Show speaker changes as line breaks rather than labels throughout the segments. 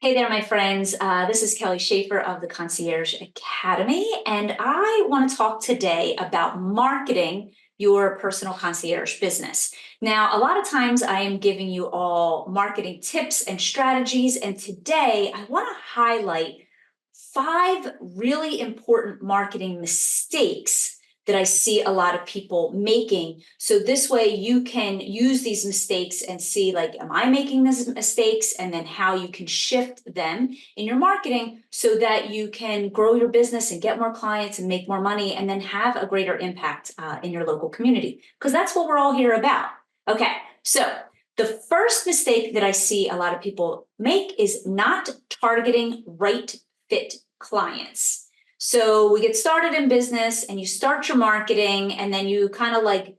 Hey there, my friends. This is Kelly Schaefer of the Concierge Academy, and I want to talk today about marketing your personal concierge business. Now, a lot of times I am giving you all marketing tips and strategies, and today I want to highlight 5 really important marketing mistakes that I see a lot of people making. So this way you can use these mistakes and see, like, am I making these mistakes? And then how you can shift them in your marketing so that you can grow your business and get more clients and make more money and then have a greater impact in your local community. Because that's what we're all here about. Okay, so the first mistake that I see a lot of people make is not targeting right fit clients. So we get started in business and you start your marketing and then you kind of like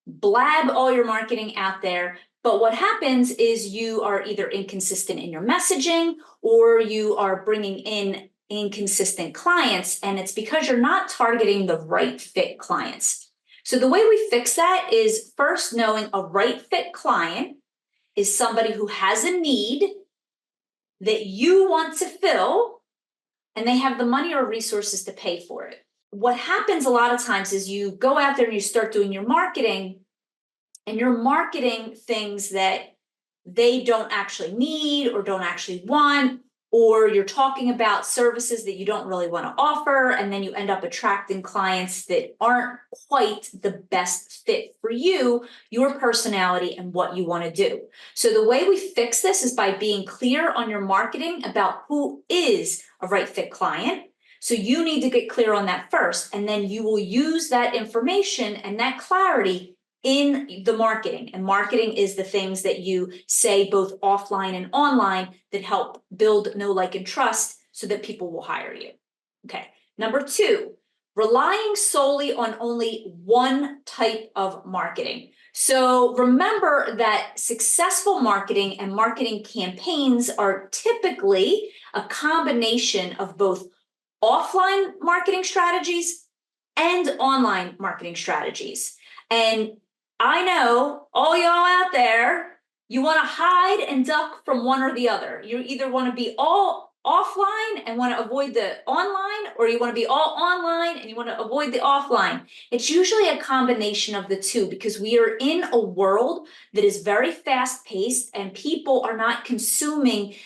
blab all your marketing out there. But what happens is you are either inconsistent in your messaging or you are bringing in inconsistent clients. And it's because you're not targeting the right fit clients. So the way we fix that is first knowing a right fit client is somebody who has a need that you want to fill and they have the money or resources to pay for it. What happens a lot of times is you go out there and you start doing your marketing and you're marketing things that they don't actually need or don't actually want, or you're talking about services that you don't really want to offer, and then you end up attracting clients that aren't quite the best fit for you, your personality, and what you want to do. So the way we fix this is by being clear on your marketing about who is a right fit client. So you need to get clear on that first, and then you will use that information and that clarity in the marketing. And marketing is the things that you say both offline and online that help build know, like, and trust so that people will hire you. Okay. Number 2, relying solely on only one type of marketing. So remember that successful marketing and marketing campaigns are typically a combination of both offline marketing strategies and online marketing strategies. And I know all y'all out there, you want to hide and duck from one or the other. You either want to be all offline and want to avoid the online, or you want to be all online and you want to avoid the offline. It's usually a combination of the two because we are in a world that is very fast paced and people are not consuming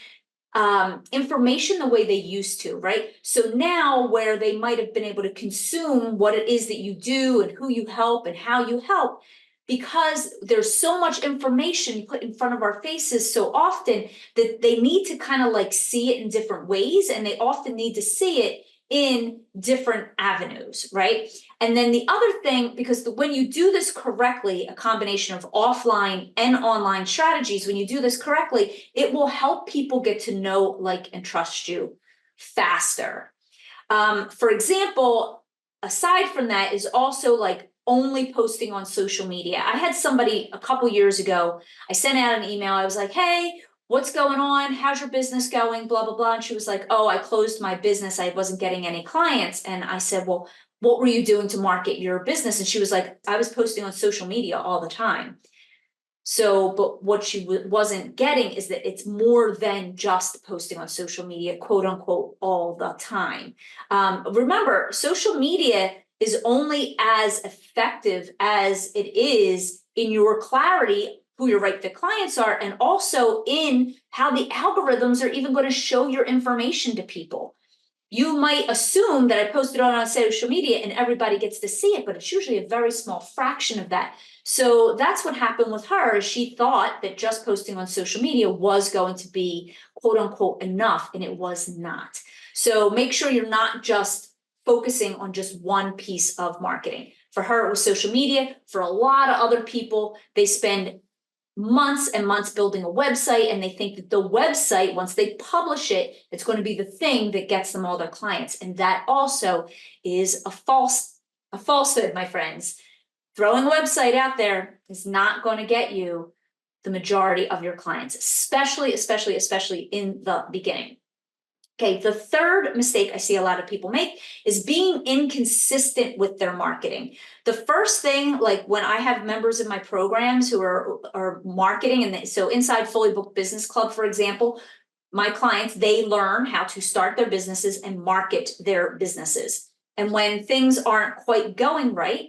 information the way they used to, right? So now where they might have been able to consume what it is that you do and who you help and how you help, because there's so much information put in front of our faces so often that they need to kind of like see it in different ways, and they often need to see it in different avenues, right? And then the other thing, because when you do this correctly, a combination of offline and online strategies, when you do this correctly, it will help people get to know, like, and trust you faster. For example, aside from that is also like only posting on social media. I had somebody a couple years ago, I sent out an email. I was like, hey, what's going on? How's your business going? Blah, blah, blah. And she was like, oh, I closed my business. I wasn't getting any clients. And I said, well, what were you doing to market your business? And she was like, I was posting on social media all the time. So, but what she wasn't getting is that it's more than just posting on social media, quote unquote, all the time. Remember, social media is only as effective as it is in your clarity who your right fit clients are, and also in how the algorithms are even going to show your information to people. You might assume that I posted on social media and everybody gets to see it, but it's usually a very small fraction of that. So that's what happened with her. She thought that just posting on social media was going to be quote unquote enough, and it was not. So make sure you're not just focusing on just one piece of marketing. For her, it was social media. For a lot of other people, they spend months and months building a website, and they think that the website, once they publish it, it's going to be the thing that gets them all their clients. And that also is a falsehood, my friends. Throwing a website out there is not going to get you the majority of your clients, especially in the beginning. Okay, the third mistake I see a lot of people make is being inconsistent with their marketing. The first thing, like when I have members in my programs who are marketing, and so inside Fully Booked Business Club, for example, my clients, they learn how to start their businesses and market their businesses. And when things aren't quite going right,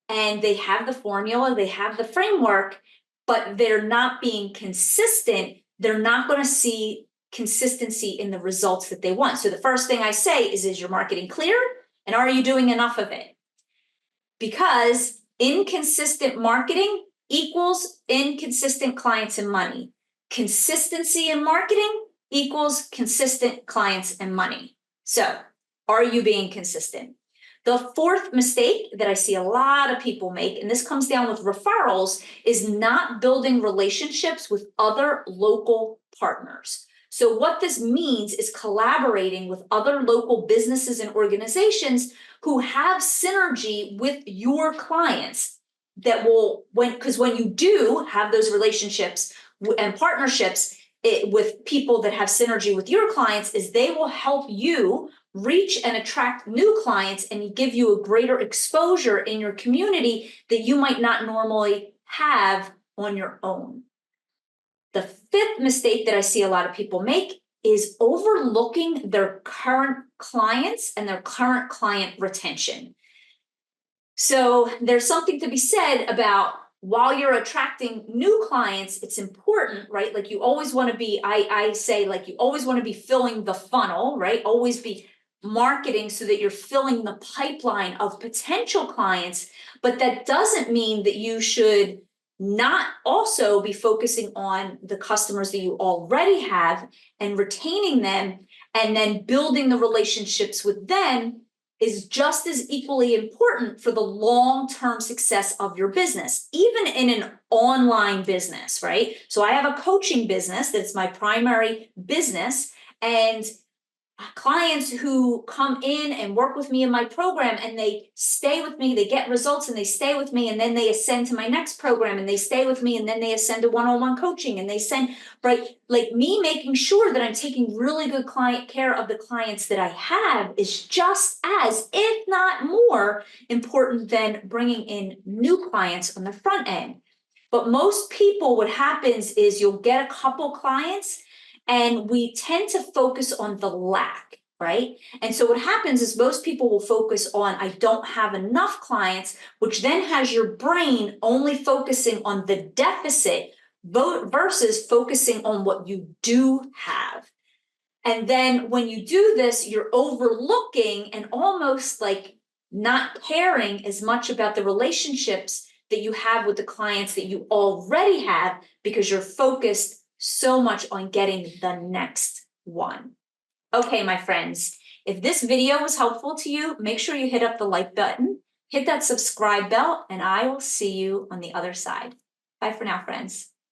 and they have the formula, they have the framework, but they're not being consistent, they're not going to see consistency in the results that they want. So the first thing I say is your marketing clear? And are you doing enough of it? Because inconsistent marketing equals inconsistent clients and money. Consistency in marketing equals consistent clients and money. So, are you being consistent? The fourth mistake that I see a lot of people make, and this comes down with referrals, is not building relationships with other local partners. So what this means is collaborating with other local businesses and organizations who have synergy with your clients that will, because when you do have those relationships and partnerships with people that have synergy with your clients, is they will help you reach and attract new clients and give you a greater exposure in your community that you might not normally have on your own. The fifth mistake that I see a lot of people make is overlooking their current clients and their current client retention. So there's something to be said about while you're attracting new clients, it's important, right? Like you always want to be, I say like you always want to be filling the funnel, right? Always be marketing so that you're filling the pipeline of potential clients, but that doesn't mean that you should not also be focusing on the customers that you already have and retaining them, and then building the relationships with them is just as equally important for the long-term success of your business, even in an online business, right? So I have a coaching business that's my primary business, and clients who come in and work with me in my program and they stay with me, they get results and they stay with me, and then they ascend to my next program and they stay with me, and then they ascend to one-on-one coaching and they send, right? Like me making sure that I'm taking really good client care of the clients that I have is just as, if not more, important than bringing in new clients on the front end. But most people, what happens is you'll get a couple clients and we tend to focus on the lack, right? And so what happens is most people will focus on, I don't have enough clients, which then has your brain only focusing on the deficit versus focusing on what you do have. And then when you do this, you're overlooking and almost like not caring as much about the relationships that you have with the clients that you already have, because you're focused so much on getting the next one. Okay, my friends, if this video was helpful to you, make sure you hit up the like button, hit that subscribe bell, and I will see you on the other side. Bye for now, friends.